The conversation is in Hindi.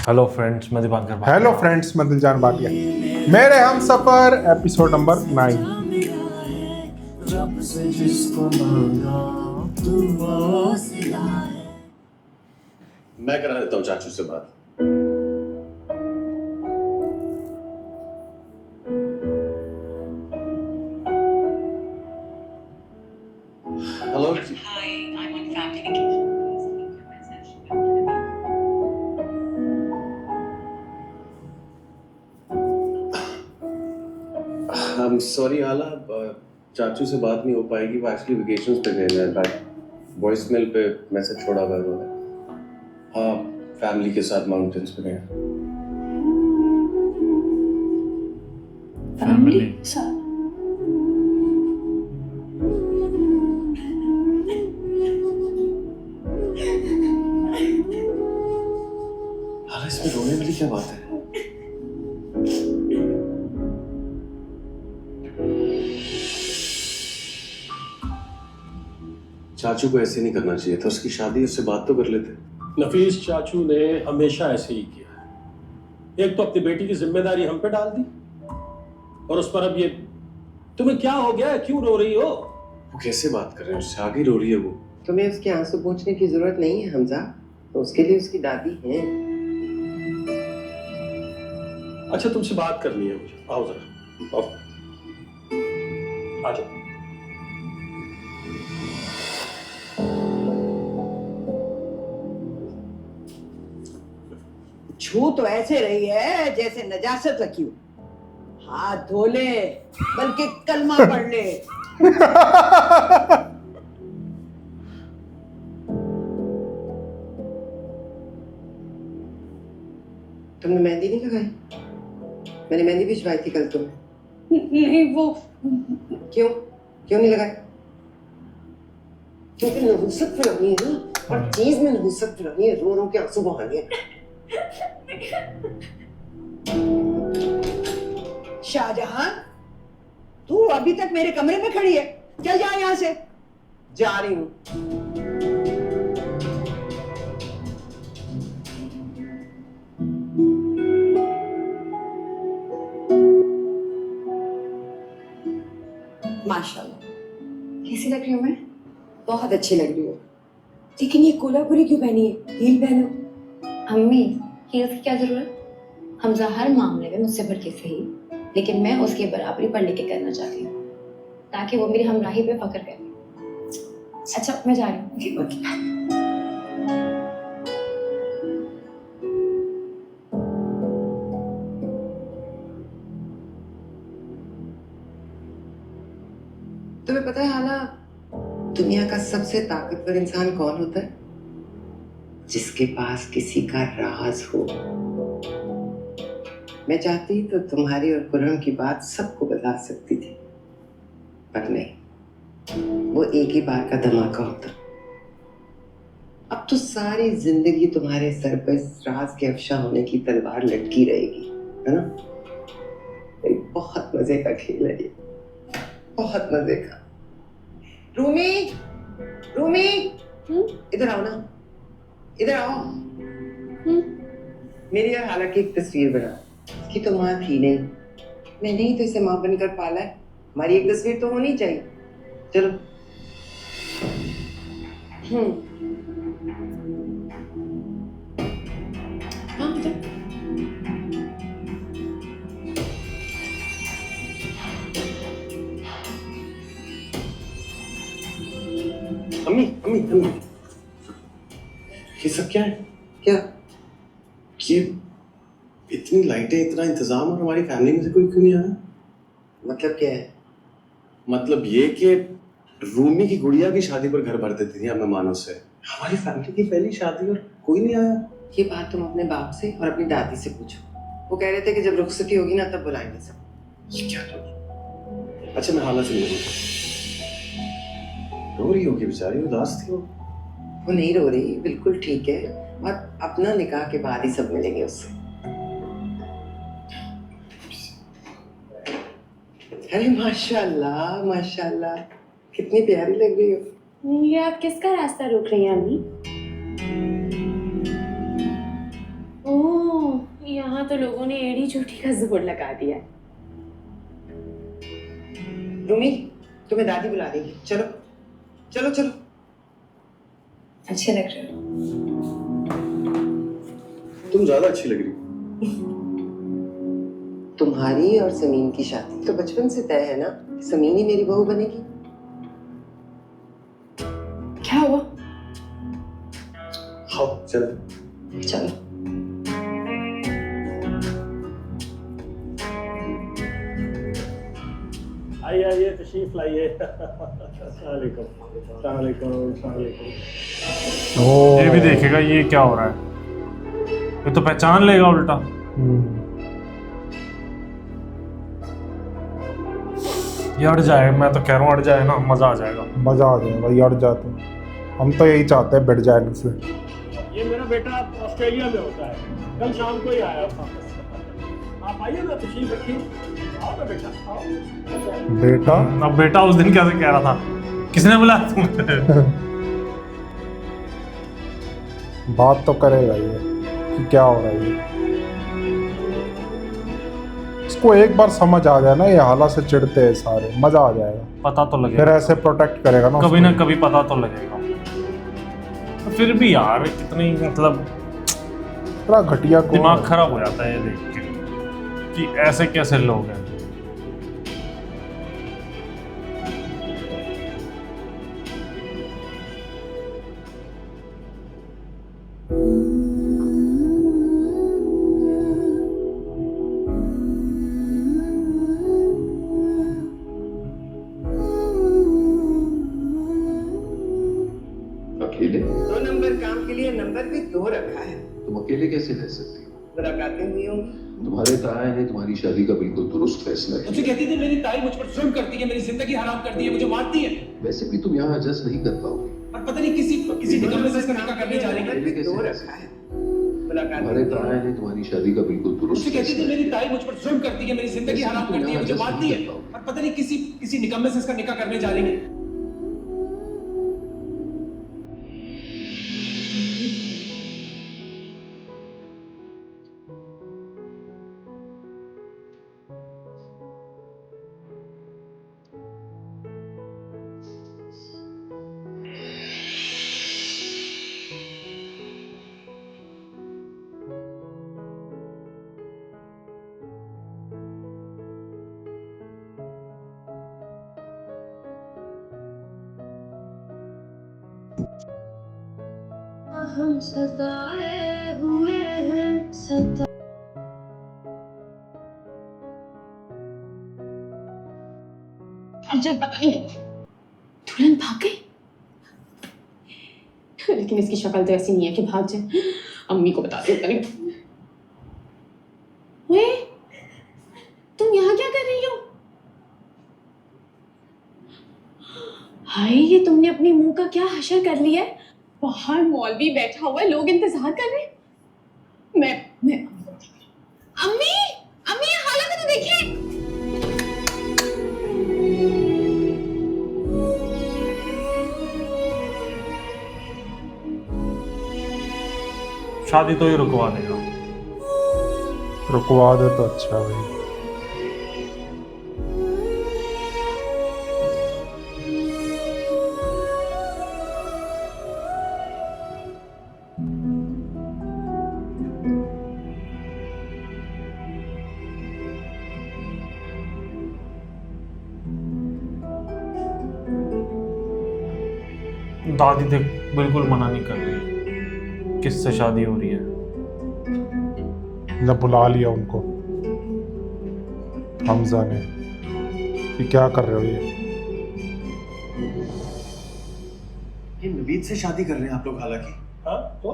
हेलो फ्रेंड्स, मैं दीपांकर भाटिया। हेलो फ्रेंड्स, मैं दिलजान भाटिया। मेरे हम सफर एपिसोड नंबर 9। रब से जिसको मांगा तू वो सिलाए। मैं करा देता हूँ चाचू से बात। Hello. Hi, I'm on family vacation. Please leave your message. I'm not available. I'm sorry आला, चाचू से बात नहीं हो पाएगी। वो एक्चुअली वेकेशंस पे गए हैं। बट वॉइस मेल पे मैसेज छोड़ा हुआ है उन्होंने। हाँ, फैमिली के साथ माउंटेन्स पे गए हैं। फैमिली के साथ? आला, इसमें रोने वाली क्या बात है? चाचू को ऐसे नहीं करना चाहिए था। उसकी शादी, उससे बात तो कर लेते। नफीस चाचू ने हमेशा ऐसे ही किया है। एक तो अपनी बेटी की जिम्मेदारी हम पे डाल दी और उस पर अब ये। तुम्हें क्या हो गया है? क्यों रो रही हो? वो कैसे बात कर रहे हैं? उससे आगे रो रही है वो। तुम्हें उसके आंसू पोंछने की जरूरत नहीं है हमजा, तो उसके लिए उसकी दादी है। अच्छा, तुमसे बात करनी है मुझे। आओ जरा, आओ। आ जाओ। छू तो ऐसे रही है जैसे नजासत रखी हो। हाथ धो ले, बल्कि कलमा पढ़ ले। तुमने मेहंदी नहीं लगाई? मैंने मेहंदी भिजवाई थी कल तुम्हें। नहीं, वो क्यों क्यों नहीं लगाई? क्योंकि नहुसत फैलानी है ना, और चीज में नहुसत फैलानी है, रो रो के आंसू बहाने हैं। शाहजहां, तू अभी तक मेरे कमरे में खड़ी है। चल जा यहाँ से। जा रही हूँ। माशाल्लाह, कैसी लग रही हूँ मैं? बहुत अच्छी लग रही हूँ। लेकिन ये कोल्हापुरी क्यों पहनी है? हील पहनो। अम्मी, हील्स की क्या जरूरत? हमजा हर मामले में मुझसे बढ़ के सही, लेकिन मैं उसकी बराबरी पढ़ लिख के करना चाहती हूँ ताकि वो मेरी हमराही पे फख्र करे। अच्छा, मैं जा रही हूँ। तुम्हें पता है हाला, दुनिया का सबसे ताकतवर इंसान कौन होता है? जिसके पास किसी का राज हो। मैं चाहती तो तुम्हारी और खुर्रम की बात सबको बता सकती थी, पर नहीं, वो एक ही बार का धमाका होता। अब तो सारी जिंदगी तुम्हारे सर पर इस राज के अफशा होने की तलवार लटकी रहेगी, है ना? एक बहुत मजे का खेल है ये, बहुत मजे का। रूमी, रूमी, इधर आओ ना, इधर आओ। मेरी और हाला की एक तस्वीर बना। इसकी तो माँ थी नहीं, मैंने ही तो इसे माँ बनकर पाला है। हमारी एक तस्वीर तो होनी चाहिए। चलो। हाँ, चलो। अम्मी, अम्मी, अम्मी, ये सब क्या है? क्या? ये इतनी लाइटें, इतना इंतजाम, और हमारी फैमिली में से कोई क्यों नहीं आया? मतलब क्या है? मतलब ये कि रूमी की गुड़िया की शादी पर घर भर देती थी मेहमानों से। हमारी फैमिली की पहली शादी और कोई नहीं आया। ये बात तुम अपने बाप से और अपनी दादी से पूछो। वो कह रहे थे कि जब रुखसती होगी ना तब बुलाएंगे सब। ये क्या तो? अच्छा, मैं हाला से मिलूंगा। रो रही होगी बेचारी, उदास थी वो। वो नहीं रो रही, बिल्कुल ठीक है। और अपना निकाह के बाद ही सब मिलेंगे उससे। अरे माशाल्लाह, माशाल्लाह, कितनी प्यारी लग रही हो। ये आप किसका रास्ता रोक रही हैं अम्मी? ओह, यहाँ तो लोगों ने एड़ी चोटी का जोर लगा दिया। रूमी, तुम्हें दादी बुला रही है, चलो चलो चलो। अच्छे लग रहे हो। तुम ज्यादा अच्छी लग रही हो। तुम्हारी और समीन की शादी तो बचपन से तय है ना, समीन ही मेरी बहू बनेगी। क्या हुआ? हाँ चलो। चलो। आइए आइए, तशरीफ लाइए। अस्सलाम वालेकुम। अस्सलाम वालेकुम। अस्सलाम वालेकुम। ये भी देखेगा ये क्या हो रहा है, ये तो पहचान लेगा उल्टा। ये अड़ जाए, मैं तो कह रहा हूँ अड़ जाए ना, मजा आ जाएगा। मजा आ जाएगा भाई, अड़ जाते हैं। हम तो यही चाहते हैं, बैठ जाए से। ये मेरा बेटा ऑस्ट्रेलिया में होता है, कल शाम को ही आया था। आप आइए ना, तशरीफ रखिए। आओ ना बेटा, आओ। बेटा अब बेटा उस दिन कैसे कह रहा था, किसने बुलाया तुम्हें? बात तो करेगा ये कि क्या हो रहा है ये। इसको एक बार समझ आ जाए ना, ये हालात से चिढ़ते हैं सारे, मजा आ जाएगा। पता तो फिर लगेगा, ऐसे प्रोटेक्ट करेगा ना कभी ना उसको। कभी पता तो लगेगा। तो फिर भी यार कितनी मतलब इतना घटिया को दिमाग खराब हो जाता है ये देख के कि ऐसे कैसे लोग हैं। अकेले? 2 नंबर काम के लिए नंबर भी 2 रखा है। तुम अकेले कैसे रह सकती हो? मुलाकातें हुई होंगी। तुम्हारे ताया ने तुम्हारी शादी का बिल्कुल दुरुस्त फैसला मुझे किया। कहती थी मेरी ताई मुझ पर जुल्म करती है, मेरी जिंदगी हराम करती है, मुझे मारती है। वैसे भी तुम यहाँ एडजस्ट नहीं कर पाओगे। पर पता नहीं किसी निकम्मे से इसका निकाह करने जा रही है। नंबर भी 2 रखा है। मुलाकातें तुम्हारे हुई ताया होंगी। ने तुम्हारी शादी का बिल्कुल दुरुस्त मुझे कहती थी फैसला मेरी ताई मुझ पर जुल्म करती है, मेरी जिंदगी वैसे हराम तुम करती है, यहाँ मुझे adjust मारती नहीं है। कर पाओगे। पर पता नहीं किसी निकम्मे से इसका निकाह करने जा रही है। हम सताए हुए हैं सता मुझे पता नहीं, दुल्हन भाग गई। लेकिन इसकी शक्ल तो ऐसी नहीं है कि भाग जाए। अम्मी को बता दो कहीं। वे, तुम यहाँ क्या कर रही हो? हाय, ये तुमने अपने मुंह का क्या हशर कर लिया है? बाहर मौलवी बैठा हुआ है, लोग इंतजार कर रहे हैं। मैं अम्मी अम्मी, ये हालत तो देखिए। शादी तो ही रुकवा देगा। रुकवा दे तो अच्छा भाई। दादी देख बिल्कुल मना नहीं कर रही, किससे शादी हो रही है। ने बुला लिया उनको हमजा ने कि क्या कर रहे हो ये नवीद से शादी कर रहे हैं आप लोग हालांकि। हाँ तो